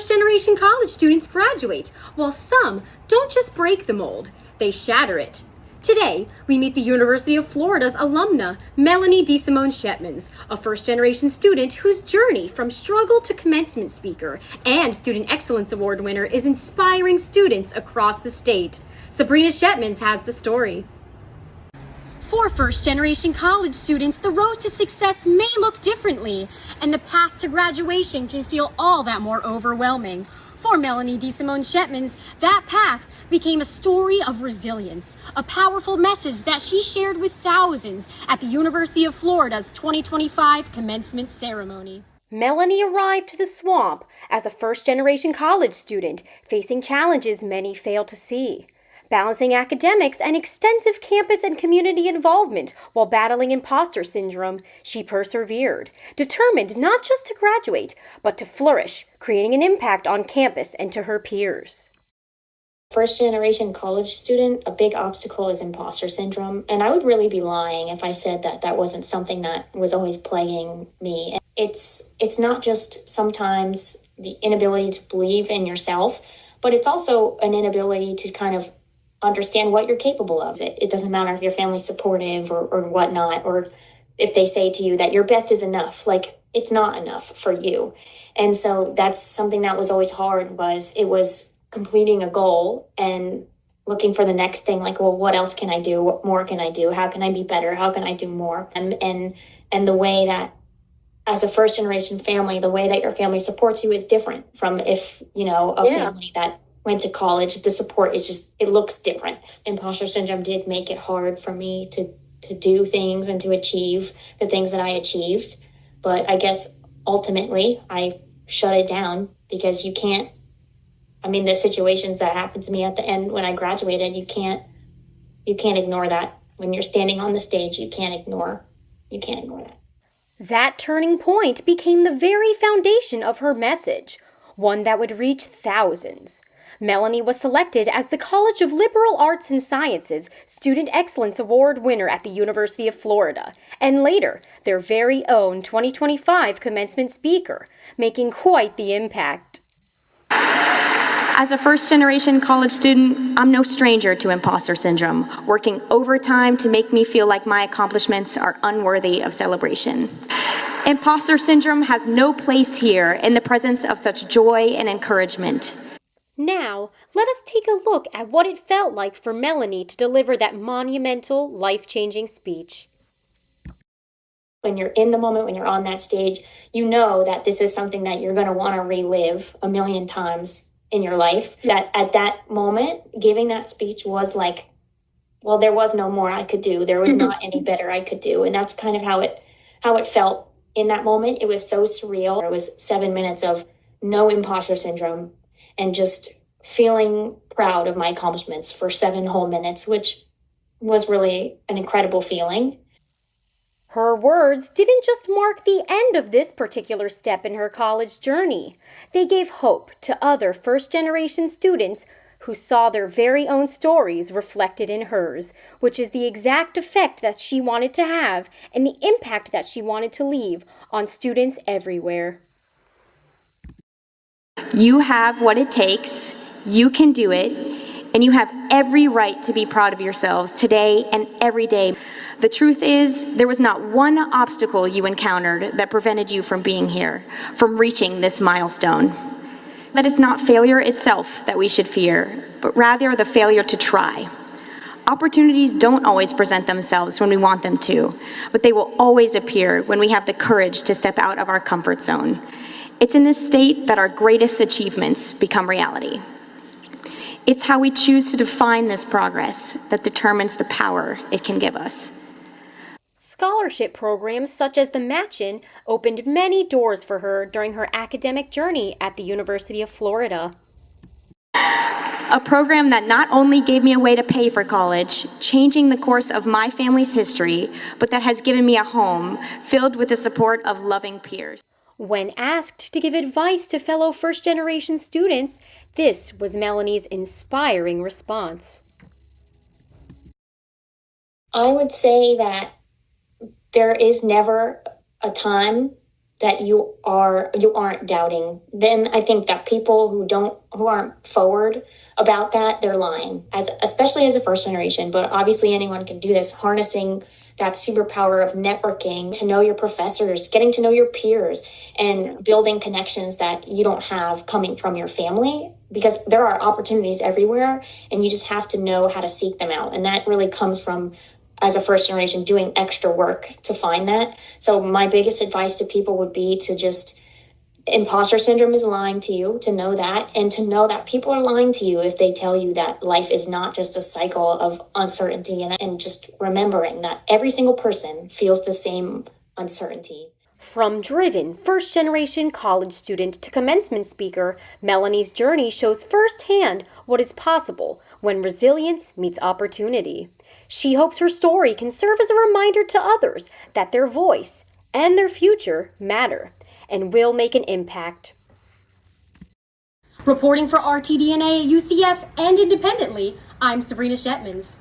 first-generation college students graduate, while some don't just break the mold, they shatter it. Today, we meet the University of Florida's alumna, Melanie DeSimone Shetmans, a first-generation student whose journey from struggle to commencement speaker and Student Excellence Award winner is inspiring students across the state. Sabrina Shetmans has the story. For first-generation college students, the road to success may look differently, and the path to graduation can feel all that more overwhelming. For Melanie DeSimone Shetmans, that path became a story of resilience, a powerful message that she shared with thousands at the University of Florida's 2025 commencement ceremony. Melanie arrived to the swamp as a first-generation college student, facing challenges many fail to see. Balancing academics and extensive campus and community involvement while battling imposter syndrome, she persevered, determined not just to graduate, but to flourish, creating an impact on campus and to her peers. First generation college student, a big obstacle is imposter syndrome. And I would really be lying if I said that that wasn't something that was always plaguing me. It's not just sometimes the inability to believe in yourself, but it's also an inability to kind of understand what you're capable of. It doesn't matter if your family's supportive or whatnot, or if they say to you that your best is enough, like it's not enough for you. And so that's something that was always hard, was completing a goal and looking for the next thing, like, well, what else can I do? What more can I do? How can I be better? How can I do more? And the way that as a first generation family, the way that your family supports you is different from if, family that went to college, the support is just, it looks different. Imposter syndrome did make it hard for me to do things and to achieve the things that I achieved. But I guess ultimately I shut it down because the situations that happened to me at the end when I graduated, you can't ignore that. When you're standing on the stage, you can't ignore that. That turning point became the very foundation of her message, one that would reach thousands. Melanie was selected as the College of Liberal Arts and Sciences Student Excellence Award winner at the University of Florida, and later, their very own 2025 commencement speaker, making quite the impact. As a first-generation college student, I'm no stranger to imposter syndrome, working overtime to make me feel like my accomplishments are unworthy of celebration. Imposter syndrome has no place here in the presence of such joy and encouragement. Now, let us take a look at what it felt like for Melanie to deliver that monumental, life-changing speech. When you're in the moment, when you're on that stage, you know that this is something that you're going to want to relive a million times in your life. That at that moment, giving that speech was like, well, there was no more I could do. There was not any better I could do. And that's kind of how it felt in that moment. It was so surreal. It was 7 minutes of no imposter syndrome and just feeling proud of my accomplishments for 7 whole minutes, which was really an incredible feeling. Her words didn't just mark the end of this particular step in her college journey. They gave hope to other first-generation students who saw their very own stories reflected in hers, which is the exact effect that she wanted to have and the impact that she wanted to leave on students everywhere. You have what it takes, you can do it, and you have every right to be proud of yourselves today and every day. The truth is, there was not one obstacle you encountered that prevented you from being here, from reaching this milestone. That is not failure itself that we should fear, but rather the failure to try. Opportunities don't always present themselves when we want them to, but they will always appear when we have the courage to step out of our comfort zone. It's in this state that our greatest achievements become reality. It's how we choose to define this progress that determines the power it can give us. Scholarship programs such as the Matchin opened many doors for her during her academic journey at the University of Florida. A program that not only gave me a way to pay for college, changing the course of my family's history, but that has given me a home filled with the support of loving peers. When asked to give advice to fellow first-generation students, this was Melanie's inspiring response. I would say that there is never a time that you aren't doubting, then I think that people who aren't forward about that, they're lying, especially as a first generation. But obviously anyone can do this, harnessing that superpower of networking, to know your professors, getting to know your peers, and building connections that you don't have coming from your family, because there are opportunities everywhere and you just have to know how to seek them out. And that really comes from, as a first generation, doing extra work to find that. So my biggest advice to people would be to just, imposter syndrome is lying to you, to know that, and to know that people are lying to you if they tell you that life is not just a cycle of uncertainty, and just remembering that every single person feels the same uncertainty. From driven first-generation college student to commencement speaker, Melanie's journey shows firsthand what is possible when resilience meets opportunity. She hopes her story can serve as a reminder to others that their voice and their future matter and will make an impact. Reporting for RTDNA, UCF, and independently, I'm Sabrina Shetmans.